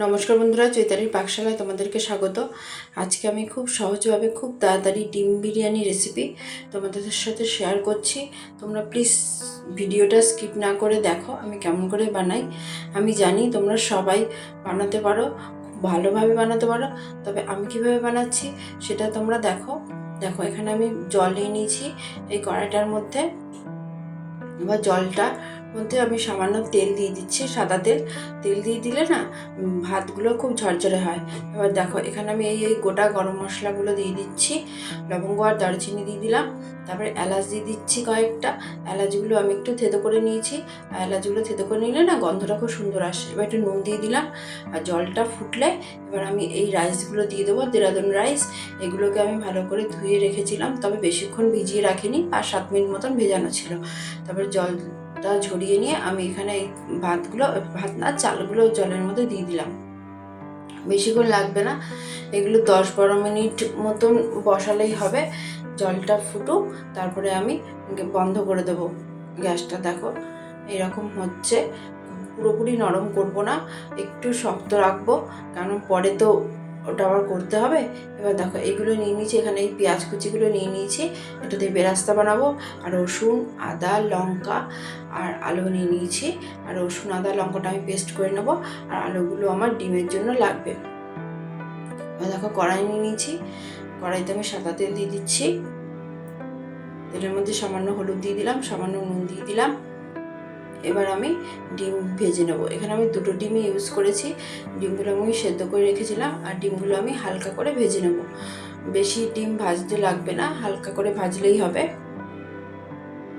নমস্কার বন্ধুরা, চৈতালির পাকশালায় তোমাদেরকে স্বাগত। আজকে আমি খুব সহজভাবে খুব তাড়াতাড়ি ডিম বিরিয়ানি রেসিপি তোমাদের সাথে শেয়ার করছি। তোমরা প্লিজ ভিডিওটা স্কিপ না করে দেখো আমি কেমন করে বানাই। আমি জানি তোমরা সবাই বানাতে পারো, খুব ভালোভাবে বানাতে পারো, তবে আমি কিভাবে বানাচ্ছি সেটা তোমরা দেখো। এখানে আমি জল নিয়ে নিয়েছি এই কড়াইটার মধ্যে। এবার জলটার মধ্যে আমি সামান্য তেল দিয়ে দিচ্ছি, সাদা তেল। তেল দিয়ে দিলে না ভাতগুলো খুব ঝরঝরে হয়। এবার দেখো এখানে আমি এই গোটা গরম মশলাগুলো দিয়ে দিচ্ছি। লবঙ্গ আর দারচিনি দিয়ে দিলাম, তারপরে এলাচ দিয়ে দিচ্ছি কয়েকটা। এলাচগুলো আমি একটু থেতো করে নিয়েছি। এলাচগুলো থেতো করে নিলে না গন্ধটা খুব সুন্দর আসে। এবার একটু নুন দিয়ে দিলাম, আর জলটা ফুটলে এবার আমি এই রাইসগুলো দিয়ে দেবো, দেরাদুন রাইস। এগুলোকে আমি ভালো করে ধুয়ে রেখেছিলাম, তবে বেশিক্ষণ ভিজিয়ে রাখিনি, 5-7 মিনিট মতন ভেজানো ছিল। তারপরে জলটা ঝরিয়ে নিয়ে আমি এখানে এই চালগুলো জলের মধ্যে দিয়ে দিলাম। বেশিক্ষণ লাগবে না, এগুলো 10-12 মিনিট মতন বসালেই হবে। জলটা ফুটুক, তারপরে আমি বন্ধ করে দেবো গ্যাসটা। দেখো এরকম হচ্ছে, পুরোপুরি নরম করব না, একটু শক্ত রাখবো, কারণ পরে তো ওটা আবার করতে হবে। এবার দেখো এইগুলো নিয়ে নিয়েছি, এখানে এই পেঁয়াজ কুচিগুলো নিয়ে নিয়েছি, এটা দিয়ে বেরাস্তা বানাবো। আর রসুন, আদা, লঙ্কা আর আলু নিয়ে নিয়েছি। আর রসুন, আদা, লঙ্কাটা আমি পেস্ট করে নেবো, আর আলুগুলো আমার ডিমের জন্য লাগবে। এবার দেখো কড়াই নিয়ে নিয়েছি, কড়াইতে আমি সাদা তেল দিয়ে দিচ্ছি। তেলের মধ্যে সামান্য হলুদ দিয়ে দিলাম, সামান্য নুন দিয়ে দিলাম। এবার আমি ডিম ভেজে নেব। এখানে আমি 2টো ডিমই ইউজ করেছি। ডিমগুলো আমি সেদ্ধ করে রেখেছিলাম, আর ডিমগুলো আমি হালকা করে ভেজে নেব। বেশি ডিম ভাজতে লাগবে না, হালকা করে ভাজলেই হবে।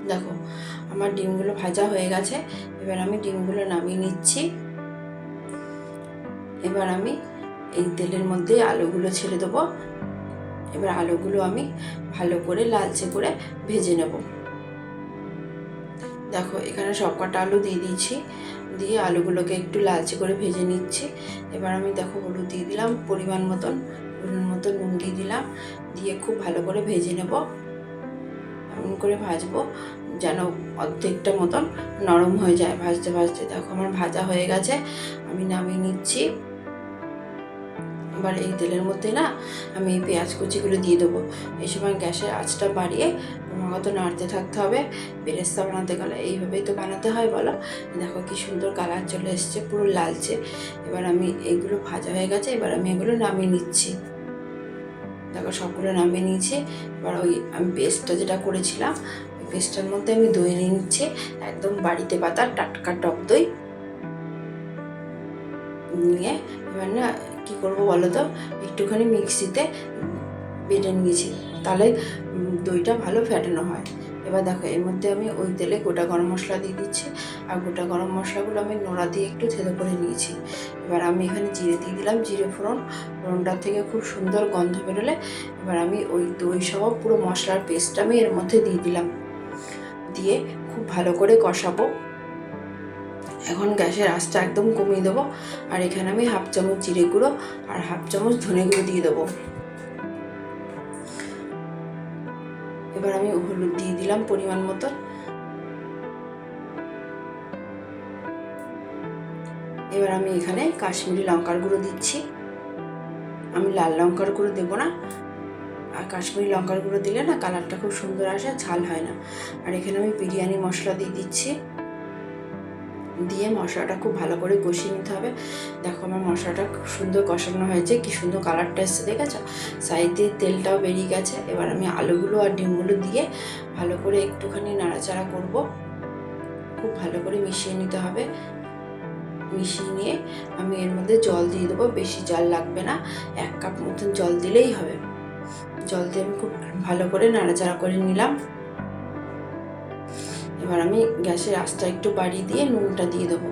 দেখো আমার ডিমগুলো ভাজা হয়ে গেছে। এবার আমি ডিমগুলো নামিয়ে নিচ্ছি। এবার আমি এই তেলের মধ্যে আলুগুলো ছেড়ে দেবো। এবার আলুগুলো আমি ভালো করে লালচে করে ভেজে নেব। দেখো এখানে সব কটা আলু দিয়ে দিয়েছি, দিয়ে আলুগুলোকে একটু লালচে করে ভেজে নিচ্ছি। এবার আমি দেখো হলুদ দিয়ে দিলাম পরিমাণ মতন নুন দিয়ে দিলাম, দিয়ে খুব ভালো করে ভেজে নেব। এমন করে ভাজবো যেন অর্ধেকটা মতন নরম হয়ে যায় ভাজতে ভাজতে। দেখো আমার ভাজা হয়ে গেছে, আমি নামিয়ে নিচ্ছি। এবার এই তেলের মধ্যে না আমি এই পেঁয়াজ কুচিগুলো দিয়ে দেবো। এই সময় গ্যাসের আঁচটা বাড়িয়ে ক্রমাগত নাড়তে থাকতে হবে। বেরেস্তা বানাতে গেলে এইভাবেই তো বানাতে হয়, বলো। দেখো কি সুন্দর কালার চলে এসছে, পুরো লালচে। এবার আমি এগুলো ভাজা হয়ে গেছে, এবার আমি এগুলো নামিয়ে নিচ্ছি। দেখো সবগুলো নামিয়ে নিয়েছি। এবার আমি পেস্টটা যেটা করেছিলাম, ওই পেস্টটার মধ্যে আমি দই নিয়ে নিচ্ছি, একদম বাড়িতে পাতা টাটকা টক দই নিয়ে। এবার না কী করবো বলো তো, একটুখানি মিক্সিতে বেটে নিয়েছি, তাহলে দইটা ভালো ফ্যাটানো হয়। এবার দেখো এর মধ্যে আমি ওই তেলে গোটা গরম মশলা দিয়ে দিচ্ছি, আর গোটা গরম মশলাগুলো আমি নোড়া দিয়ে একটু থেতো করে নিয়েছি। এবার আমি এখানে জিরে দিয়ে দিলাম, জিরে ফোড়নটার থেকে খুব সুন্দর গন্ধ বেরোলে এবার আমি ওই দই সহ পুরো মশলার পেস্টটা আমি এর মধ্যে দিয়ে দিলাম, দিয়ে খুব ভালো করে কষাবো। এখন গ্যাসের আঁচটা একদম কমিয়ে দেবো, আর এখানে আমি 1/2 চামচ জিরে গুঁড়ো আর 1/2 চামচ ধনে গুঁড়ো দিয়ে দেবো। এবার আমি হলুদ দিয়ে দিলাম পরিমাণ মতো। এবার আমি এখানে কাশ্মীরি লঙ্কার গুঁড়ো দিচ্ছি, আমি লাল লঙ্কার গুঁড়ো দেবো না। আর কাশ্মীরি লঙ্কার গুঁড়ো দিলে না কালারটা খুব সুন্দর আসে, ঝাল হয় না। আর এখানে আমি বিরিয়ানি মশলা দিয়ে দিচ্ছি, দিয়ে মশলাটা খুব ভালো করে কষিয়ে নিতে হবে। দেখো আমার মশলাটা খুব সুন্দর কষানো হয়েছে, কি সুন্দর কালারটা এসছে, দেখেছো? সাইড দিয়ে তেলটাও বেরিয়ে গেছে। এবার আমি আলুগুলো আর ডিমগুলো দিয়ে ভালো করে একটুখানি নাড়াচাড়া করব, খুব ভালো করে মিশিয়ে নিতে হবে। মিশিয়ে নিয়ে আমি এর মধ্যে জল দিয়ে দেবো, বেশি জল লাগবে না, 1 কাপ মতন জল দিলেই হবে। জল দিয়ে আমি খুব ভালো করে নাড়াচাড়া করে নিলাম। এবার আমি গ্যাসের আঁচটা একটু বাড়িয়ে দিয়ে নুনটা দিয়ে দেবো,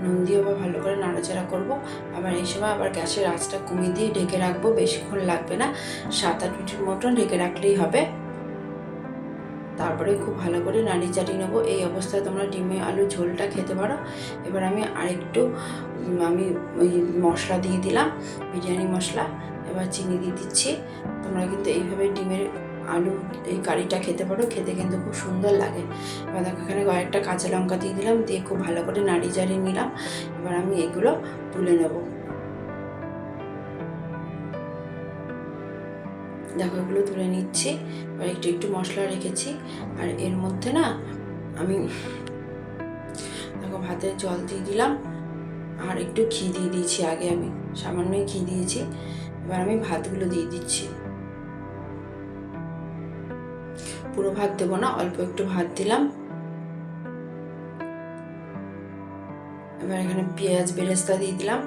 নুন দিয়ে আবার ভালো করে নাড়াচাড়া করব। আবার এই সময় আবার গ্যাসের আঁচটা কমিয়ে দিয়ে ঢেকে রাখবো, বেশিক্ষণ লাগবে না, 7-8 মিনিট মতন ঢেকে রাখলেই হবে। তারপরে খুব ভালো করে নাড়িয়ে চাড়িয়ে নেবো। এই অবস্থায় তোমরা ডিমে আলু ঝোলটা খেতে পারো। এবার আমি আরেকটু ওই মশলা দিয়ে দিলাম, বিরিয়ানি মশলা। এবার চিনি দিয়ে দিচ্ছি। তোমরা কিন্তু এইভাবে ডিমের আলু এই কারিটা খেতে পারো, খেতে কিন্তু খুব সুন্দর লাগে। এবার দেখো এখানে কয়েকটা কাঁচা লঙ্কা দিয়ে দিলাম, দিয়ে খুব ভালো করে নাড়িয়ে চাড়িয়ে নিলাম। এবার আমি এগুলো তুলে নেব। দেখো এগুলো তুলে নিচ্ছি। এবার একটু একটু মশলা রেখেছি। আর এর মধ্যে না আমি দেখো ভাতের জল দিয়ে দিলাম, আর একটু ঘি দিয়ে দিয়েছি। আগে আমি সামান্যই ঘি দিয়েছি। এবার আমি ভাতগুলো দিয়ে দিচ্ছি। পুরো ভাত দেবো না, অল্প একটু ভাত দিলাম। এবার এখানে পেঁয়াজ বেরেস্তা দিয়ে দিলাম।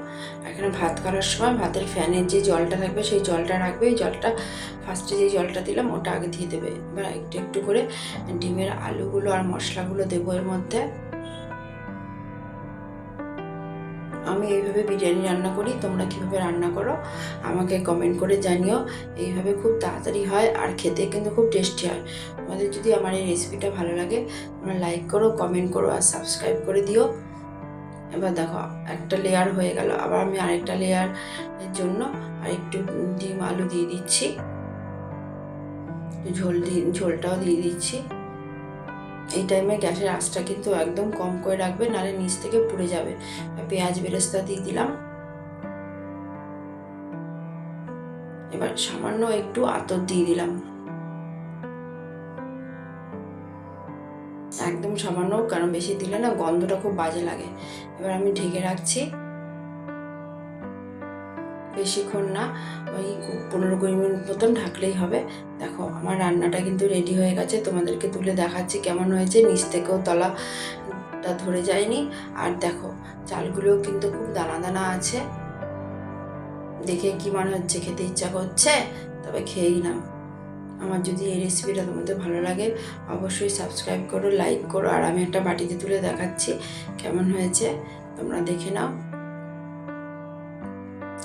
এখানে ভাত করার সময় ভাতের ফ্যানের যে জলটা থাকবে সেই জলটা রাখবে। এই জলটা ফার্স্টে যে জলটা দিলাম ওটা আগে দিয়ে দেবে। এবার একটু একটু করে ডিমের আলুগুলো আর মশলাগুলো দেবো এর মধ্যে। আমি এইভাবে বিরিয়ানি রান্না করি, তোমরা কীভাবে রান্না করো আমাকে কমেন্ট করে জানিও। এইভাবে খুব তাড়াতাড়ি হয় আর খেতে কিন্তু খুব টেস্টি হয়। তোমাদের যদি আমার এই রেসিপিটা ভালো লাগে তোমরা লাইক করো, কমেন্ট করো আর সাবস্ক্রাইব করে দিও। এবার দেখো একটা লেয়ার হয়ে গেল, আবার আমি আরেকটা লেয়ারের জন্য আরেকটু ডিম আলু দিয়ে দিচ্ছি। ঝোলটাও দিয়ে দিচ্ছি। এই টাইমে গ্যাসের আঁচটা কিন্তু একদম কম করে রাখবে, নাহলে নিচ থেকে পুড়ে যাবে। পেঁয়াজ বেরেস্তা দিয়ে দিলাম। এবার সামান্য একটু আতর দিয়ে দিলাম, একদম সামান্য, কারণ বেশি দিলে না গন্ধটা খুব বাজে লাগে। এবার আমি ঢেকে রাখছি বেশিক্ষণ না, ওই 15-20 মিনিট মতন ঢাকলেই হবে। দেখো আমার রান্নাটা কিন্তু রেডি হয়ে গেছে, তোমাদেরকে তুলে দেখাচ্ছি কেমন হয়েছে। নিচ থেকেও তলাটা ধরে যায়নি। আর দেখো চালগুলোও কিন্তু খুব দানা দানা আছে। দেখে কি মনে হচ্ছে খেতে ইচ্ছা করছে? তবে খেয়েই নাও। আমার যদি এই রেসিপিটা তোমাদের ভালো লাগে অবশ্যই সাবস্ক্রাইব করো, লাইক করো। আর আমি একটা বাটিতে তুলে দেখাচ্ছি কেমন হয়েছে, তোমরা দেখে নাও।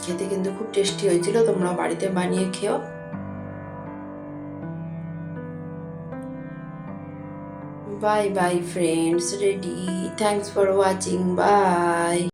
খেতে কিন্তু খুব টেস্টি হয়েছিল, তোমরা বাড়িতে বানিয়ে খেও। Bye bye friends, ready. Thanks for watching, by.